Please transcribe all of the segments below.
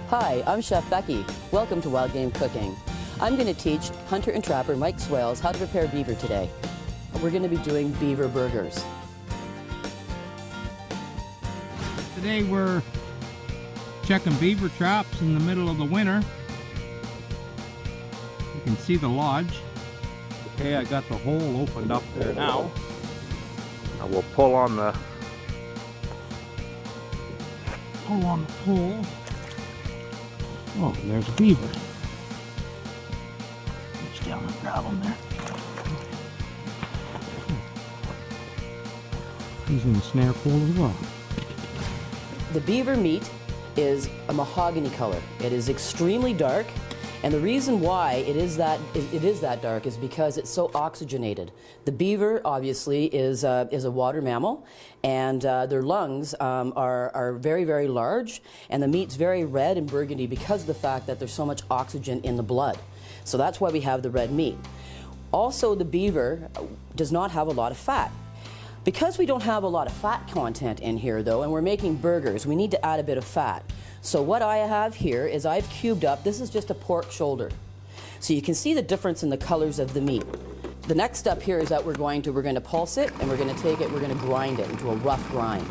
Hi, I'm Chef Becky. Welcome to Wild Game Cooking. I'm going to teach hunter and trapper Mike Swales how to prepare beaver today. We're going to be doing beaver burgers. Today we're checking beaver traps in the middle of the winter. You can see the lodge. Okay, I got the hole opened up there now. I will pull on the pole. Oh, and there's a beaver. Reach down and grab him there. He's in the snare pole as well. The beaver meat is a mahogany color. It is extremely dark, and the reason why it is that dark is because it's so oxygenated. The beaver obviously is a water mammal, and their lungs are very, very large, and the meat's very red and burgundy because of the fact that there's so much oxygen in the blood. So that's why we have the red meat. Also, the beaver does not have a lot of fat. Because we don't have a lot of fat content in here though, and we're making burgers, we need to add a bit of fat. So what I have here is I've cubed up, this is just a pork shoulder. So you can see the difference in the colors of the meat. The next step here is that we're going to pulse it, and we're going to grind it into a rough grind.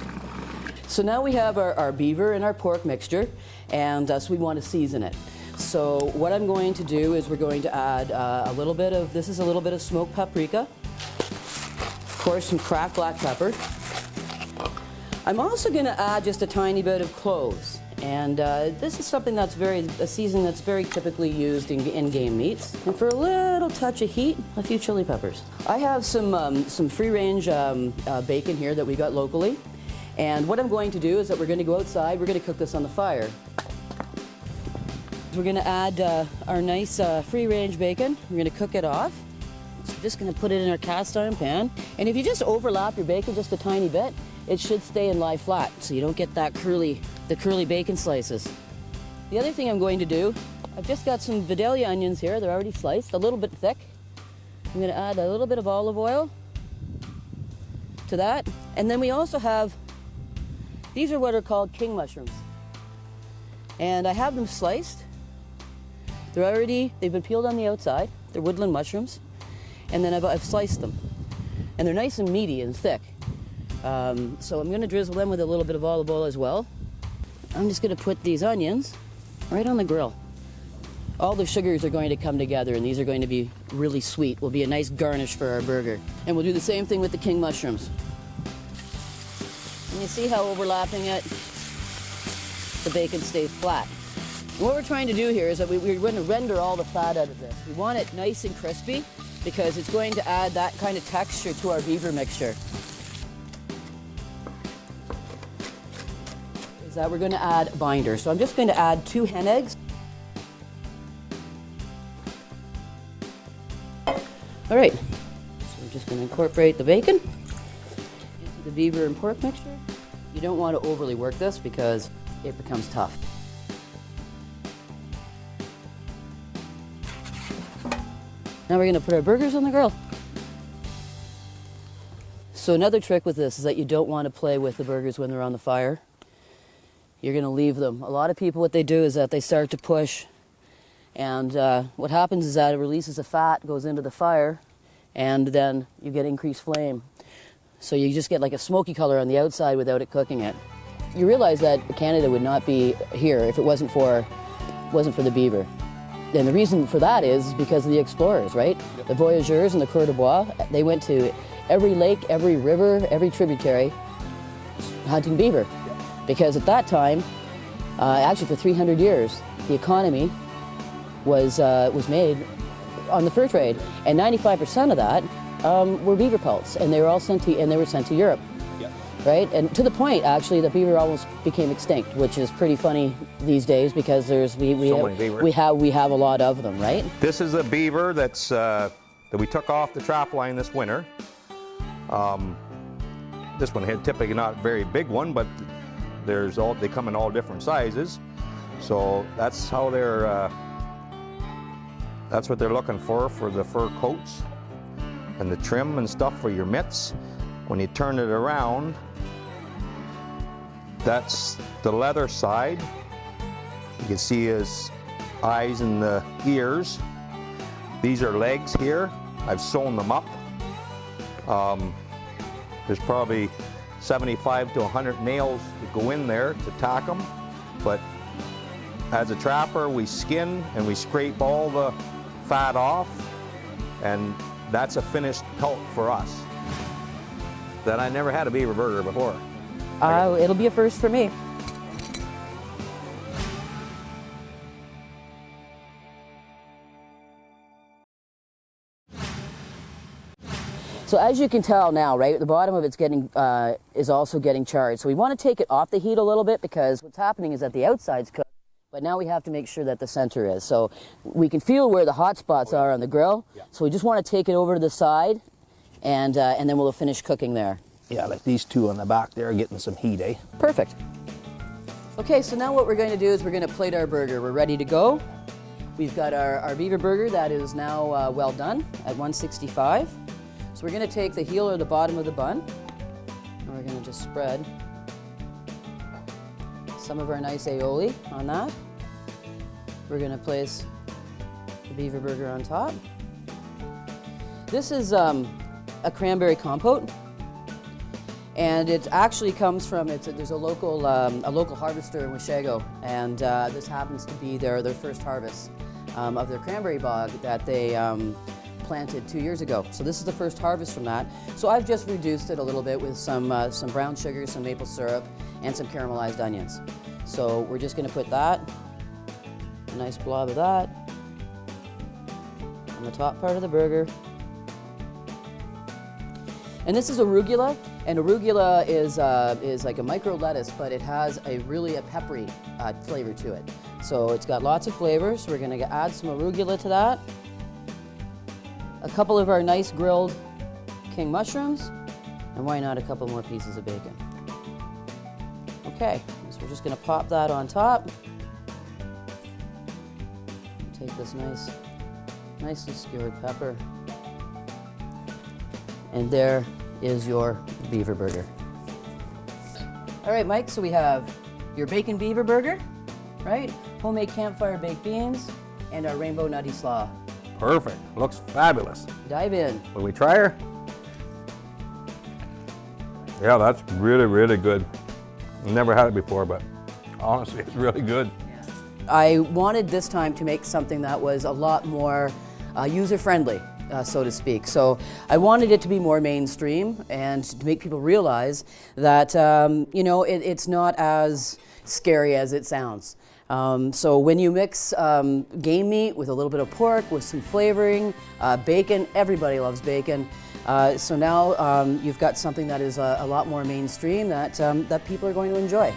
So now we have our beaver and our pork mixture, and so we want to season it. So what I'm going to do is we're going to add a little bit of smoked paprika. Of course, some cracked black pepper. I'm also going to add just a tiny bit of cloves, and this is something that's a seasoning that's very typically used in game meats. And for a little touch of heat, a few chili peppers. I have some free-range bacon here that we got locally, and what I'm going to do is that we're going to go outside. We're going to cook this on the fire. We're going to add our nice free-range bacon. We're going to cook it off. So we're just going to put it in our cast iron pan. And if you just overlap your bacon just a tiny bit, it should stay and lie flat so you don't get the curly bacon slices. The other thing I'm going to do, I've just got some Vidalia onions here. They're already sliced, a little bit thick. I'm going to add a little bit of olive oil to that. And then we also have, these are what are called king mushrooms. And I have them sliced. They've been peeled on the outside. They're woodland mushrooms. And then I've sliced them. And they're nice and meaty and thick. So I'm going to drizzle them with a little bit of olive oil as well. I'm just going to put these onions right on the grill. All the sugars are going to come together, and these are going to be really sweet. Will be a nice garnish for our burger. And we'll do the same thing with the king mushrooms. And you see how overlapping it, the bacon stays flat. And what we're trying to do here is that we're going to render all the fat out of this. We want it nice and crispy because it's going to add that kind of texture to our beaver mixture. Is that we're going to add binder. So I'm just going to add 2 hen eggs. All right, so we're just going to incorporate the bacon into the beaver and pork mixture. You don't want to overly work this because it becomes tough. Now we're going to put our burgers on the grill. So another trick with this is that you don't want to play with the burgers when they're on the fire. You're going to leave them. A lot of people, what they do is that they start to push, and what happens is that it releases the fat, goes into the fire, and then you get increased flame. So you just get like a smoky color on the outside without it cooking it. You realize that Canada would not be here if it wasn't for the beaver. And the reason for that is because of the explorers, right? Yep. The voyageurs and the coureurs de bois, they went to every lake, every river, every tributary hunting beaver. Yep. Because at that time, actually for 300 years, the economy was made on the fur trade, and 95% of that were beaver pelts, and they were all sent to Europe. Yep. Right? And to the point, actually, the beaver almost became extinct, which is pretty funny these days because we have a lot of them, right? This is a beaver that we took off the trap line this winter. This one had typically not a very big one, but they come in all different sizes. So that's how that's what they're looking for the fur coats and the trim and stuff for your mitts. When you turn it around, that's the leather side, You can see his eyes and the ears. These are legs here. I've sewn them up. There's probably 75 to 100 nails to go in there to tack them. But as a trapper, we skin and we scrape all the fat off, and that's a finished pelt for us. That I never had a beaver burger before. It'll be a first for me. So as you can tell now, right, the bottom of it's getting is also getting charred. So we want to take it off the heat a little bit, because what's happening is that the outside's cooked, but now we have to make sure that the center is. So we can feel where the hot spots are on the grill. Yeah. So we just want to take it over to the side, and then we'll finish cooking there. Yeah, like these two on the back there getting some heat, eh? Perfect. Okay, so now what we're going to do is we're going to plate our burger. We're ready to go. We've got our beaver burger that is now well done at 165. So we're going to take the heel or the bottom of the bun, and we're going to just spread some of our nice aioli on that. We're going to place the beaver burger on top. This is a cranberry compote, and it actually comes from, there's a local harvester in Washago, and this happens to be their first harvest of their cranberry bog that they planted 2 years ago. So this is the first harvest from that. So I've just reduced it a little bit with some brown sugar, some maple syrup, and some caramelized onions. So we're just going to put that, a nice blob of that, on the top part of the burger. And this is arugula, and arugula is like a micro lettuce, but it has a peppery flavor to it. So it's got lots of flavors. So we're going to add some arugula to that. A couple of our nice grilled king mushrooms, and why not a couple more pieces of bacon. Okay, so we're just going to pop that on top. Take this nicely skewered pepper, and there is your beaver burger. All right, Mike, so we have your bacon beaver burger, right? Homemade campfire baked beans, and our rainbow nutty slaw. Perfect. Looks fabulous. Dive in. Will we try her? Yeah, that's really, really good. Never had it before, but honestly, it's really good. I wanted this time to make something that was a lot more user-friendly, so to speak. So I wanted it to be more mainstream and to make people realize that, it's not as scary as it sounds. So when you mix game meat with a little bit of pork, with some flavoring, bacon, everybody loves bacon. So now you've got something that is a lot more mainstream that people are going to enjoy.